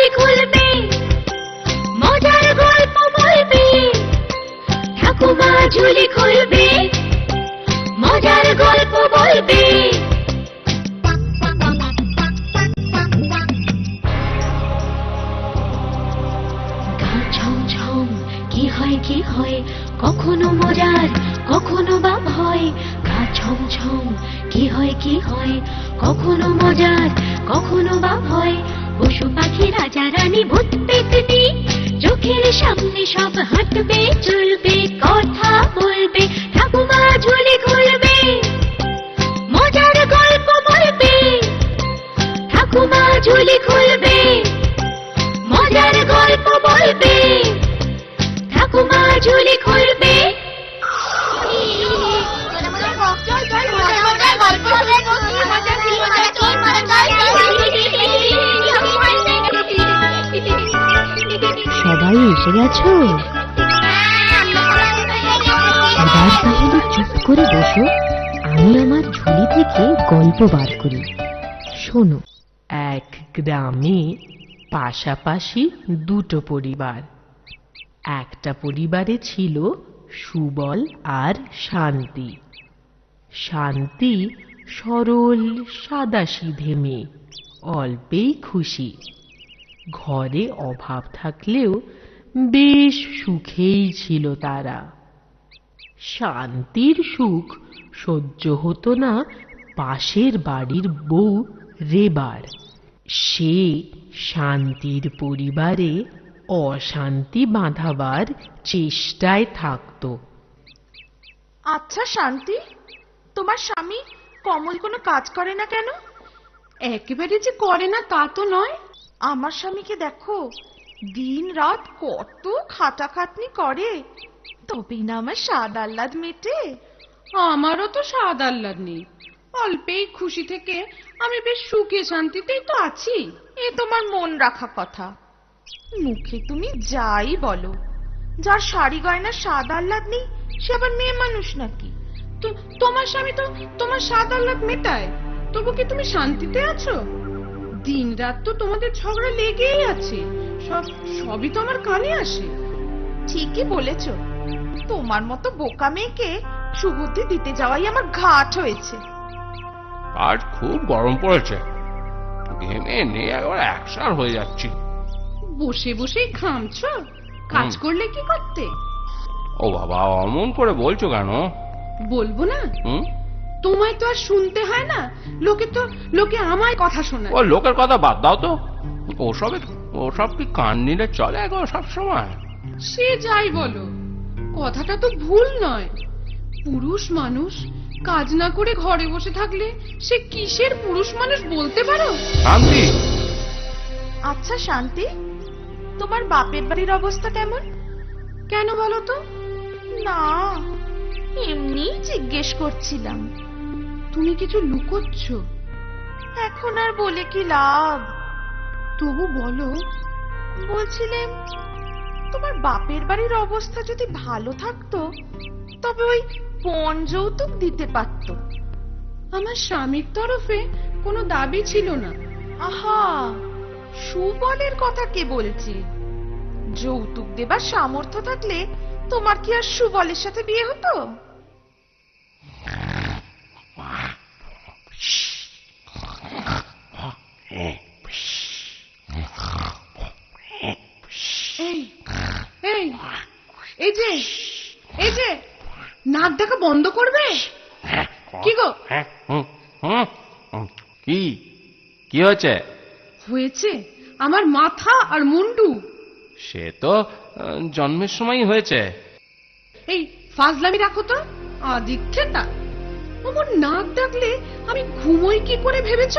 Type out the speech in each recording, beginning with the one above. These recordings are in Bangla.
ঝুলি খুলবে, মজার গল্প বলবে। ঠাকুমা ঝুলি খুলবে, মজার গল্প বলবে। গা ছমছম কি হয় কি হয়, কখনো মজার কখনো বা ভয়। গা ছমছম কি হয় কি হয়, কখনো মজার কখনো বা ভয়। পশু পাখি রাজা রানী ভূত পেতনি, চোখের সামনে সব হাঁটবে চলবে, কথা বলবে। ঠাকুমা ঝুলি খুলবে, মজার গল্প বলবে। ঠাকুমা ঝুলি খুলবে, মজার গল্প বলবে। ঠাকুমা ঝুলি খুলবে। সবাই এসে গেছো? এবার তাহলে চুপ করে বসো, আমি আমার ঝুলি থেকে গল্প বার করি। শোনো। এক গ্রামে পাশাপাশি দুটো পরিবার। একটা পরিবারে ছিল সুবল আর শান্তি। শান্তি সরল সাদাসিধে মেয়ে, অল্পেই খুশি। ঘরে অভাব থাকলেও বেশ সুখেই ছিল তারা। শান্তির সুখ সহ্য হতো না পাশের বাড়ির বউ রেবার। সে শান্তির পরিবারে অশান্তি বাঁধাবার চেষ্টায় থাকত। আচ্ছা শান্তি, তোমার স্বামী কমল কোনো কাজ করে না কেন? একেবারে যে করে না তা তো নয়। আমার স্বামীকে দেখো, দিন রাত কত খাটাখাটনি করে, তবেই না আমার স্বাদ আহ্লাদ মেটে। আমারও তো স্বাদ আহ্লাদ নেই, অল্পেই খুশি থেকে আমি বেশ সুখে শান্তিতেই তো আছি। এ তোমার মন রাখা কথা। মুখে তুমি যাই বলো, যার শাড়ি গয়না স্বাদ আহ্লাদ নেই সে আবার মেয়ে মানুষ নাকি? তো তোমার স্বামী তো তোমার স্বাদ আহ্লাদ মেটায়, তবু কি তুমি শান্তিতে আছো? দিন রাত তো তোমাদের ঝগড়া লেগেই আছে, সবই তো আমার কানে আসে। ঠিকই বলেছ, তোমার মতো বোকা মেয়েকে সুবুদ্ধি দিতে যাওয়াই আমার ঘাট হয়েছে। আজ খুব গরম পড়েছে, ঘেমে নিয়ে একবার একসার হয়ে যাচ্ছি। বসে বসেই ঘামছো, কাজ করলে কি করতে? ও বাবা, অমন করে বলছো কেন? বলবো না? তোমায় তো আর শুনতে হয় না, লোকে আমায় কথা শোনায়। ও লোকের কথা বাদ দাও তো, ওসব কি কান নিলে চলে গো সব সময়? সে যাই বলো, কথাটা তো ভুল নয়। পুরুষ মানুষ কাজ না করে ঘরে বসে থাকলে সে কিসের পুরুষ মানুষ বলতে পারো? শান্তি। আচ্ছা শান্তি, তোমার বাপের বাড়ির অবস্থা কেমন? কেন বলো তো? না, এমনি জিজ্ঞেস করছিলাম। তুমি কিছু লুকোচ্ছ? এখন আর বলে কি লাভ? তবু বলো। বলছিলাম, তোমার বাপের বাড়ির অবস্থা যদি ভালো থাকতো তবে ওই পণ যৌতুক দিতে পারতো। আমার স্বামীর তরফে কোনো দাবি ছিল না। আহা, সুবলের কথা কে বলছে? যৌতুক দেবার সামর্থ্য থাকলে তোমার কি আর সুবলের সাথে বিয়ে হতো? এই যে নাক ডাকা বন্ধ করবে। কি গো? কি হয়েছে? হয়েছে আমার মাথা আর মুন্ডু। সে তো জন্মের সময়ই হয়েছে। এই ফাজলামি রাখো তো, আদিক্ষেতা। আমার নাক ডাকলে আমি ঘুমোই কি করে ভেবেছ?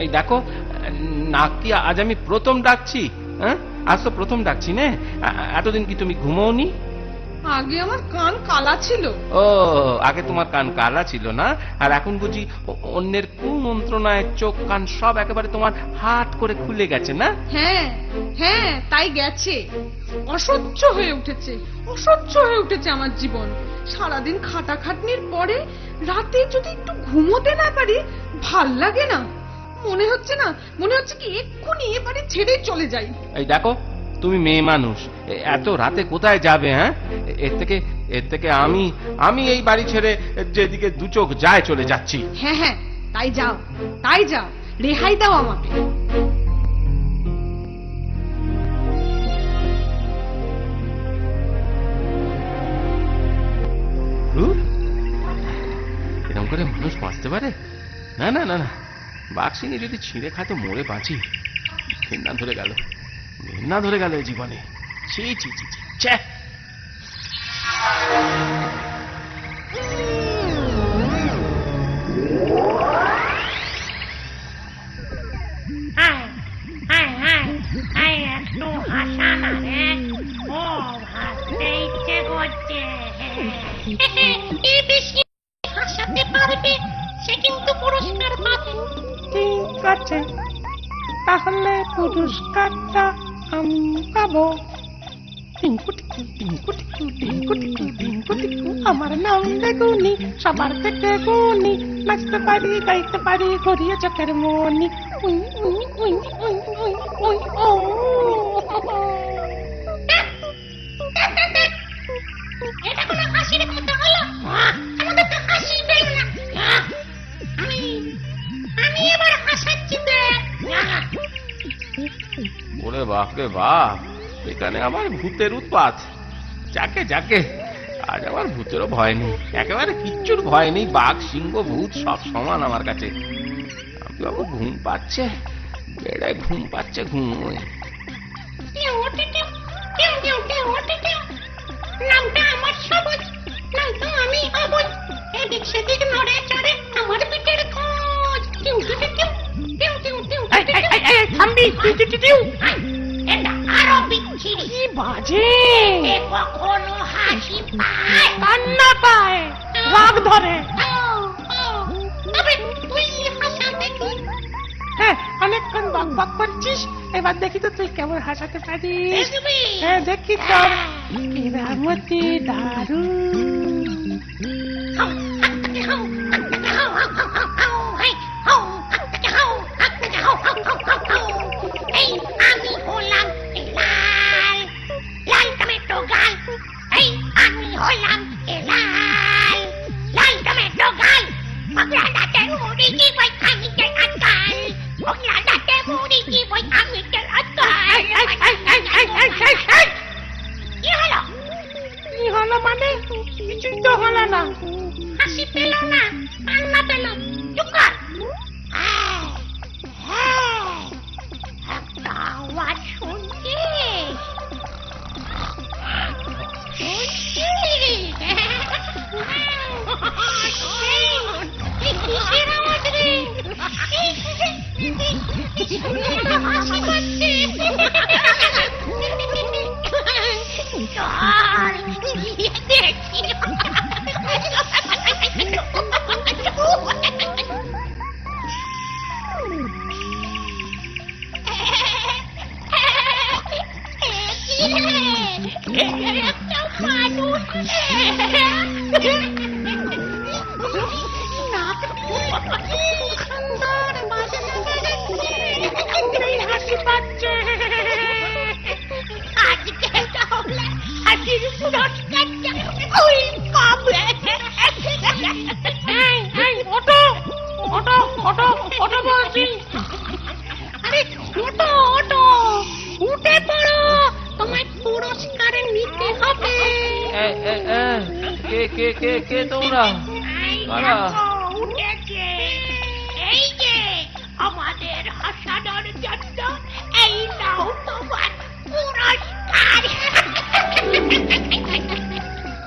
এই দেখো, নাক কি আজ আমি প্রথম ডাকছি? আজ তো প্রথম ডাকছি না। এতদিন কি তুমি ঘুমোওনি? আগে আমার কান কালা ছিল। ও, আগে তোমার কান কালা ছিল না, আর এখন বুঝি অন্যের কুমন্ত্রণায় চোখ কান সব একেবারে তোমার হাট করে খুলে গেছে না? হ্যাঁ হ্যাঁ, তাই গেছে। অসহ্য হয়ে উঠেছে, অসহ্য হয়ে উঠেছে আমার জীবন। সারাদিন খাটাখাটনির পরে রাতে যদি একটু ঘুমোতে না পারি ভাল লাগে না। মনে হচ্ছে কি এক্ষুনি এবারে ছেড়ে চলে যাই। এই দেখো, তুমি মেয়ে মানুষ, এত রাতে কোথায় যাবে? হ্যাঁ, এর থেকে আমি এই বাড়ি ছেড়ে যেদিকে দু চোখ যায় চলে যাচ্ছি। হ্যাঁ হ্যাঁ, তাই যাও, রেহাই দাও আমাকে। এরকম করে মানুষ বাঁচতে পারে? না না না না, বাঘসিংহে যদি ছিঁড়ে খায় তো মরে বাঁচি। ঘেন্না ধরে গেল এই জীবনে। ছি ছি ছি ছি, ছ্যা। একটু হাসা না রে, ও হাসতে ইচ্ছে করছে। বেশি হাসাতে পারবে সে কিন্তু পুরস্কার পাবে। ঠিক আছে, তাহলে পুরস্কারটা আমি পাবো। টিঙ্কু টিকু টিঙ্কু টিকু টিঙ্কু টিকু টিঙ্কু টিকু, আমার নাম বেগুনি, সবার থেকে গুনি, নাচতে পারি গাইতে পারি ঘুরিয়ে চোখের মনি। উই উই উই উই উই উই ও। এটা কোনো হাসির কথা হলো? আমাদের তো হাসি পেল না। আমি এবার হাসাচ্ছি। ওরে বাপ রে বাপ, এখানে আমার ভূতের উৎপাত। যাকে যাকে, আজ আমার ভূতেরও ভয় নেই, একেবারে কিচ্ছুর ভয় নেই। বাঘ, সিংহ, ভূত সব সমান আমার কাছে। আমি বাবু ঘুম পাচ্ছে, বেড়ায় ঘুম পাচ্ছে, ঘুমোই। নামটা আমার সবুজ, নয়তো আমি অবুজ। এদিক সেদিক নড়ে চড়ে আমার পিঠের খোঁজ। থামবি, এটা আরো বিচ্ছিরি। কি বাজে! এ কখনো হাসি পায়? কান্না পায়, রাগ ধরে। তবে তুই হাসা দেখি। হ্যাঁ, অনেকক্ষণ বক বক করছিস, এবার দেখি তো তুই কেমন হাসাতে পারিস। দেখবি? হ্যাঁ, দেখি তোর কেরামতি দারুণ। এই আমি হলাম লাল লাল টমেটো গাল। এই আমি হলাম লাল লাল টমেটো গাল। পাগলা দাঁতের মুড়ি জীবই আমি চাই আজকাল। পাগলা দাঁতের মুড়ি জীবই আমি চাই আজকাল। কি হলো? কি হলো মানে? কিছুই তো হলো না। হাসি পেল না, কান্না পেল। চুপ কর। একটা আওয়াজ শুনছিস? কিসের আওয়াজ রে? হাসি পাচ্ছে। চল গিয়ে দেখি। একটা মানুষ হাসি পাচ্ছে। আজকে তাহলে হাসির পুরস্কারটা ওই পাবে। ওটো ওটো ওটো ওটো বলছি। আরে ওটো ওটো, উঠে পড়ো, তোমায় পুরস্কার নিতে হবে। কে কে কে কে তোমরা? এই কারা? দেখো, উঠেছে। এই যে আমাদের হাসানোর জন্য এই নাও তোমার পুরস্কার।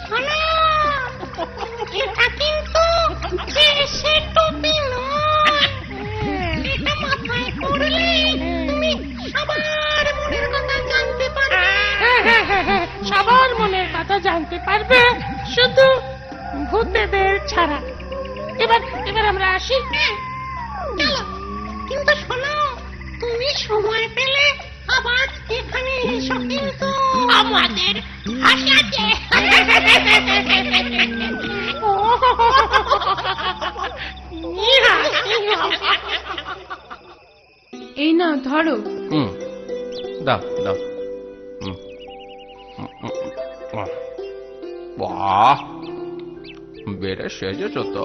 শোনো, এটা কিন্তু দেশে টুপি নয়। এটা মাথায় পড়লে তুমি সবার মনের কথা জানতে পারবে। সবার মনের কথা জানতে পারবে, শুধু ভূতেদের ছাড়া। এবার আমরা আসি। চলো, কিন্তু শোনো, তুমি সময় পেলে আবার এখানে এসো কিন্তু আমাদের হাসাতে। ইহা, ইহা। এই নাও ধরো। হুম, দাও দাও। হুম, হুম, হুম, হুম। বাহ, বেড়ে সেজেছ তো।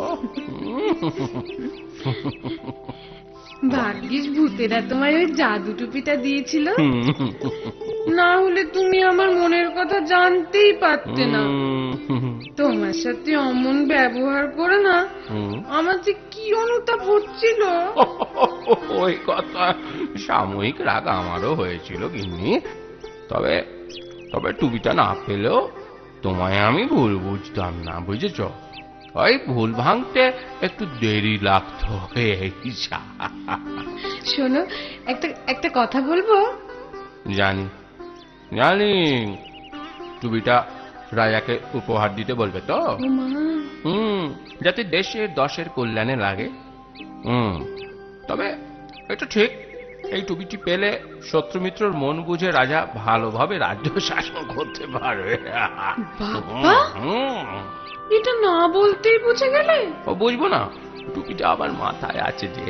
ভাগ্যিস ভূতেরা তোমায় ওই জাদু টুপিটা দিয়েছিল, হুম, না হলে তুমি আমার মনের কথা জানতেই পারতে না। হুম, তোমার সাথে অমন ব্যবহার করে না হুম। আমার যে কি অনুতাপ হচ্ছিল। ওই কথা সাময়িক রাগ আমারও হয়েছিল গিন্নি, তবে তবে টুপিটা না পেলেও তোমায় আমি ভুল বুঝতাম না, বুঝেছ? ওই ভুল ভাঙতে একটু দেরি লাগতো। এই যা। শোনো, একটা একটা কথা বলবো। জানি জানি, টুপিটা রাজাকে উপহার দিতে বলবে তো? ও মা, যাতে দেশের দশের কল্যাণে লাগে। তবে এটা ঠিক, এই টুপিটি পেলে শত্রুমিত্রর মন বুঝে রাজা ভালোভাবে রাজ্য শাসন করতে পারবে। বাবা, হুম, এটা না বলতেই বুঝে গেলে? ও বুঝবো না, টুপিটা আমার মাথায় আছে যে।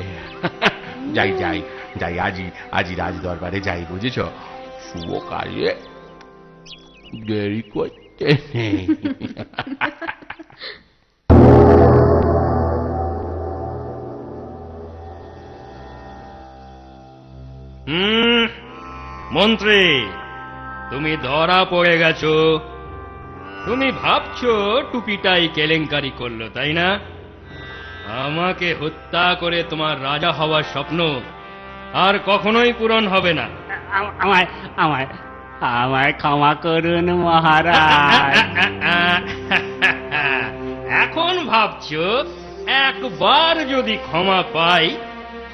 যাই যাই যাই, আজই রাজ দরবারে যাই, বুঝেছ? শুভ কাজে দেরি করতে নেই। মন্ত্রী, তুমি ধরা পড়ে গেছো। তুমি ভাবছো টুপিটাই কেলেঙ্কারি করলো, তাই না? আমাকে হত্যা করে তোমার রাজা হওয়ার স্বপ্ন আর কখনোই পূরণ হবে না। আমায় আমায় আমায় ক্ষমা করুন মহারাজ। এখন ভাবছো একবার যদি ক্ষমা পাই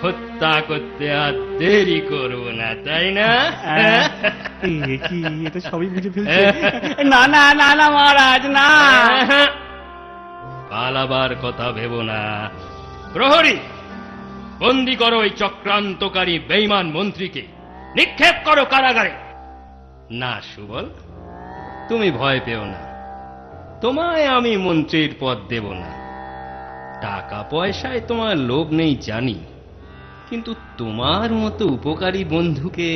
হত্যা করতে আর দেরি করবো না, তাই না? এ কি, এ তো সবই বুঝে ফেলছে। না না না না মহারাজ, না। পালাবার কথা ভেবো না। প্রহরী, বন্দি করো ওই চক্রান্তকারী বেঈমান মন্ত্রীকে, নিক্ষেপ করো কারাগারে। না সুবল, তুমি ভয় পেও না, তোমায় আমি মন্ত্রীর পদ দেব না। টাকা পয়সায় তোমার লোভ নেই জানি, কিন্তু তোমার মতো উপকারী বন্ধুকে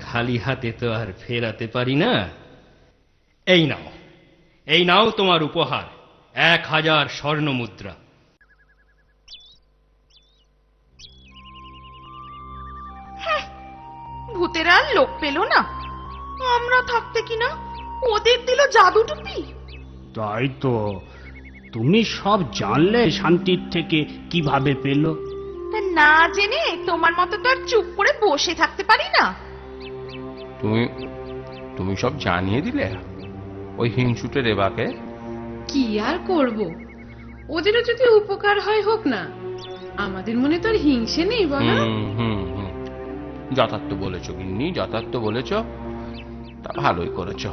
খালি হাতে তো আর ফেরাতে পারি না। এই নাও তোমার উপহার, 1000 স্বর্ণ মুদ্রা। ভূতেরা আর লোক পেল না, আমরা থাকতে কিনা ওদের দিল জাদু টুপি। তাই তো, তুমি সব জানলে শান্তির থেকে কিভাবে পেল? তা না জেনে তোমার মতো তো আর চুপ করে বসে থাকতে পারি না। তুমি তুমি সব জানিয়ে দিলে ওই হিংসুটে রেবাকে? কি আর করব, ওদেরও যদি উপকার হয় হোক না, আমাদের মনে তো আর হিংসে নেই বলো। যথার্থ বলেছ গিন্নি, যথার্থ বলেছ। তা ভালোই করেছ।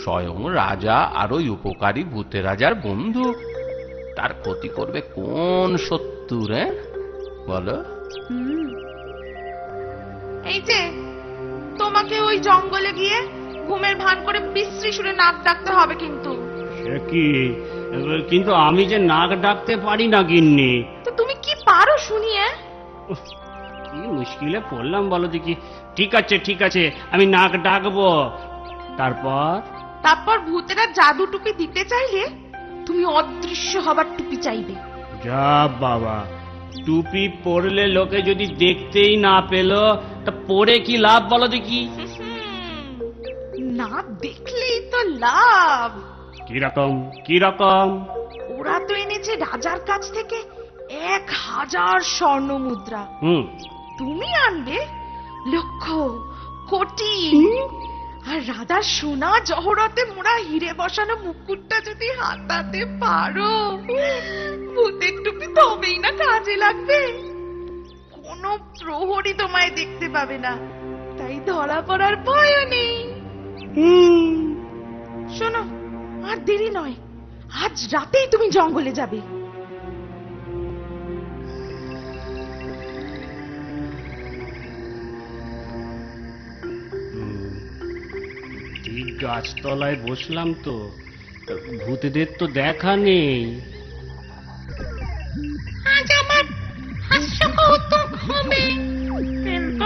স্বয়ং রাজা আর ওই উপকারী ভূতে রাজার বন্ধু, তার ক্ষতি করবে কোন শত্রুর? বলো। এই যে তোমাকে ওই জঙ্গলে গিয়ে ঘুমের ভান করে বিশ্রী সুরে নাক ডাকতে হবে কিন্তু। সে কি, কিন্তু আমি যে নাক ডাকতে পারি না গিন্নি। তো তুমি কি পারো শুনিয়ে? কি মুশকিলে পড়লাম বলো দেখি। ঠিক আছে ঠিক আছে, আমি নাক ডাকবো। তারপর ভূতেরা জাদু টুপি দিতে চাইলে তুমি অদৃশ্য হবার টুপি চাইবে। যা বাবা, টুপি পরলে লোকে যদি দেখতেই না পেল, তা পরে কি লাভ বলো দেখি? না দেখলেই তো লাভ। কিরকম কিরকম? ওরা তো এনেছে রাজার কাছ থেকে 1000 স্বর্ণ মুদ্রা, তুমি আনবে লক্ষ কোটি। আর রাজার সোনা জহরতে মোড়া হিরে বসানো মুকুটটা যদি হাতাতে পারো, ভূতের টুপি তবেই না কাজে লাগবে। কোনো প্রহরী তোমায় দেখতে পাবে না, তাই ধরা পড়ার ভয় নেই। শোনো, আর দেরি নয়, আজ রাতেই তুমি জঙ্গলে যাবে। ঠিক গাছতলায় বসলাম তো, ভূতেদের তো দেখা নেই। আজ আমার হাস্যকৌতুক হবে, কিন্তু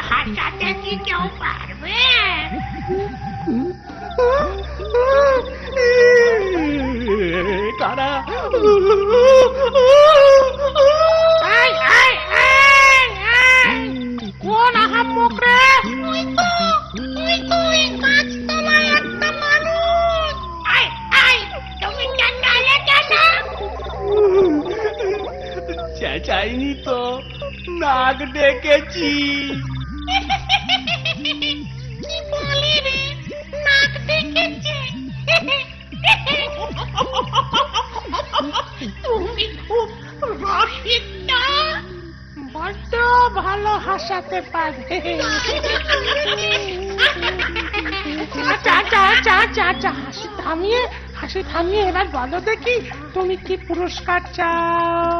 হাসাতে কি কেউ পারবে? কারা? এই, এই, এই, এই! কোন আহাম্মক রে? ওই গাছতলায় একটা মানুষ! এই, এই, তুমি চেঁচালে কেন? চেঁচাইনি তো, নাক ডেকেছি। কি বলি রে, নাক ডেকেছে? তুমি খুব রসিক না? বড্ড ভালো হাসাতে পারে। হাসি থামিয়ে এবার বলো দেখি তুমি কি পুরস্কার চাও?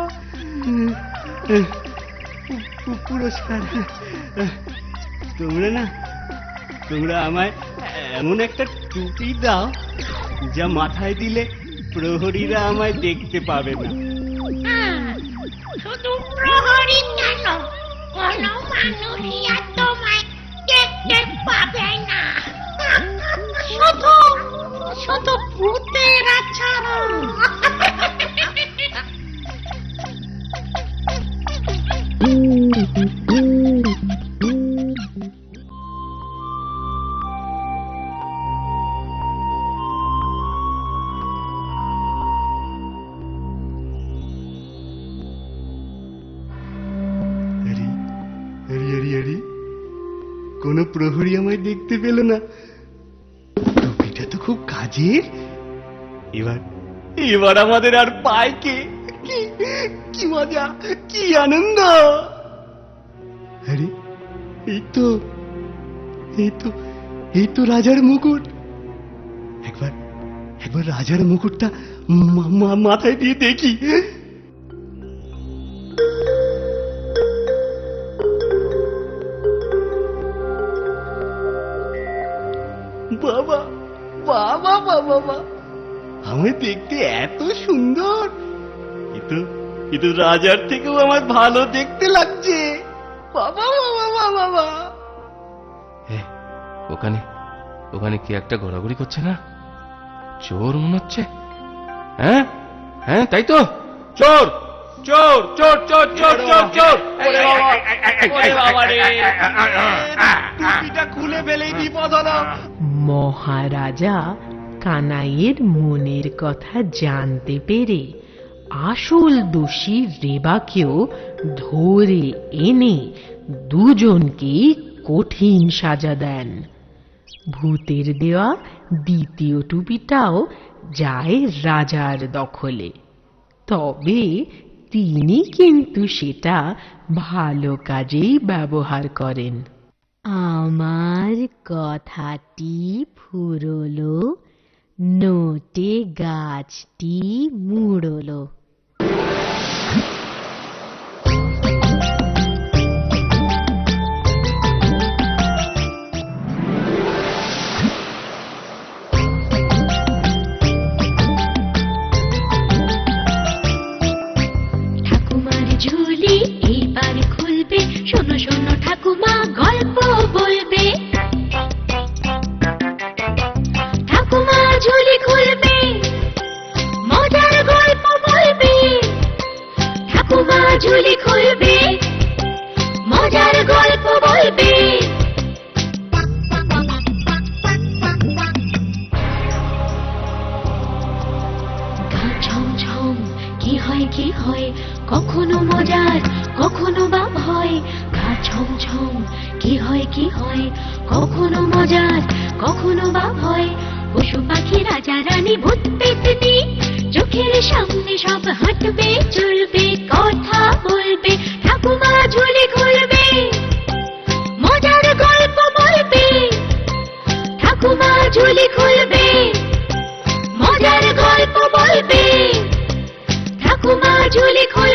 পুরস্কার? তোমরা আমায় এমন একটা টুপি দাও যা মাথায় দিলে প্রহরীরা আমায় দেখতে পাবে না। শুধু প্রহরী কেন, কোন মানুষই আর তোমায় দেখতে পাবে না। শুধু ভূতেরা ছাড়া। কোনো প্রহরী আমায় দেখতে পেল না। টুপিটা তো খুব কাজের। এবার আমাদের আর পায় কে? কি মজা, কি আনন্দ! আরে এই তো রাজার মুকুট। একবার রাজার মুকুটটা মাথায় দিয়ে দেখি। বাবা বাবা বাবা বাবা, আমি দেখতে এত সুন্দর! কিন্তু রাজার থেকেও আমার ভালো দেখতে লাগছে। বাবা বাবা বাবা বাবা! ওখানে কি একটা ঘোরাঘুরি করছে না? চোর মনে হচ্ছে। হ্যাঁ হ্যাঁ, তাই তো, চোর চোর চোর চোর চোর চোর চোর! টুপিটা খুলে ফেলেই বিপদ হলো। মহারাজা কানাইয়ের মনের কথা জানতে পেরে আসল দোষী রেবাকেও ধরে এনে দুজনকেই কঠিন সাজা দেন। ভূতের দেওয়া দ্বিতীয় টুপিটাও যায় রাজার দখলে, তবে তিনি কিন্তু সেটা ভালো কাজেই ব্যবহার করেন। আমার কথাটি ফুরলো, নোটে গাছটি মুড়লো। ঠাকুমার ঝুলি এইবার খুলবে, শোনো শোনো ঠাকুমা গল্প বলবে। ঠাকুমা ঝুলি খুলবে, মজার গল্প বলবে। ঠাকুমা ঝুলি খুলবে, মজার গল্প বলবে। গা ছমছম কি হয়, কখনো মজার কখনো বা ভয়। গা ছমছম কি হয়, কখনো মজার কখনো বা ভয়। পশু পাখি রাজা রানী ভূত পেতনি চোখের সামনে সব হাঁটবে চলবে, কথা বলবে। ঠাকুমা ঝুলি খুলবে, মজার গল্প বলবে। ঠাকুমা ঝুলি খুলবে, মজার গল্প বলবে। ঠাকুমা ঝুলি খুলবে।